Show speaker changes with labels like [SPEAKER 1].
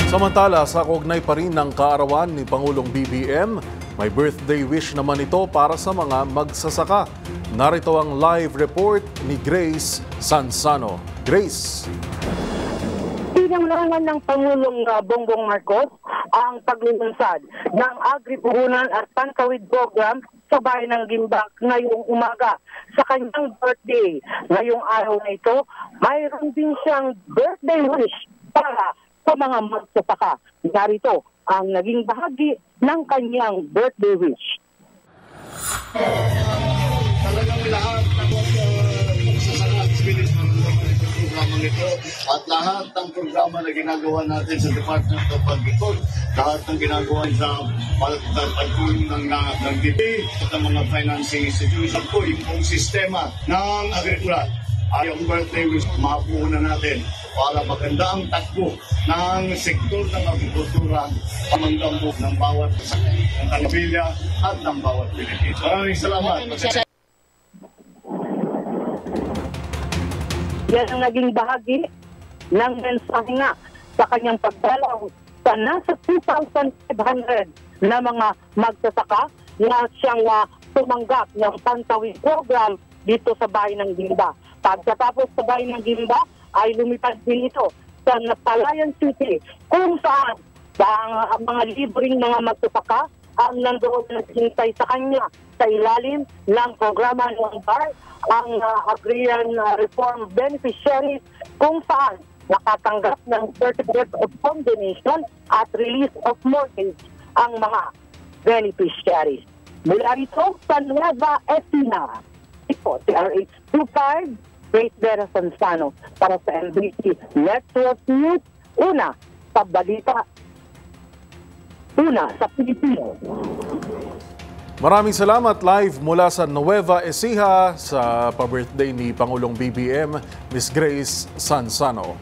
[SPEAKER 1] Samantala, sa kaugnay pa rin ng kaarawan ni Pangulong BBM, may birthday wish naman ito para sa mga magsasaka. Narito ang live report ni Grace Sansano. Grace.
[SPEAKER 2] Pinanglanan ng Pangulong Bongbong Marcos ang paglulunsad ng Agri-Puhunan at Pankawid Program sa bayan ng Gimbak ngayong umaga sa kanyang birthday. Ngayong araw na ito, mayroon din siyang birthday wish para sa mga magsasaka. Narito ang naging bahagi ng kanyang birthday wish.
[SPEAKER 3] Talagang lahat ng magsasaka ng programang ito at lahat ng programa na ginagawa natin sa Department of Agriculture, lahat ng ginagawa sa pagtulong ng DP at ng mga financing institution po, yung buong sistema ng agrikultura. Ay ang birthday wish mapuuna natin para maganda ang takbo ng sektor ng agrikultura pamanggambo ng bawat pamilya at ng bawat Pilipino. Maraming salamat.
[SPEAKER 2] Yan ang naging bahagi ng mensahe nga sa kanyang pagdalaw sa nasa 2,500 na mga magsasaka na siyang tumanggap ng Pankawid Program dito sa bayan ng Gimba. Pagkatapos sa bayan ng Gimba ay lumipad din ito sa Palayan City kung saan ang mga libreng mga magsasaka ang nandoon na hintay sa kanya sa ilalim ng programa ng BAR, ang Agrarian Reform Beneficiaries, kung saan nakatanggap ng Certificate of Condonation at Release of Mortgage ang mga beneficiaries. Mula rito sa Nueva Ecija, ito, TRH25, Grace Vera Sansano para sa MBC Network News, una sa balita, una sa Pilipino.
[SPEAKER 1] Maraming salamat live mula sa Nueva Ecija sa pa-birthday ni Pangulong BBM, Miss Grace Sansano.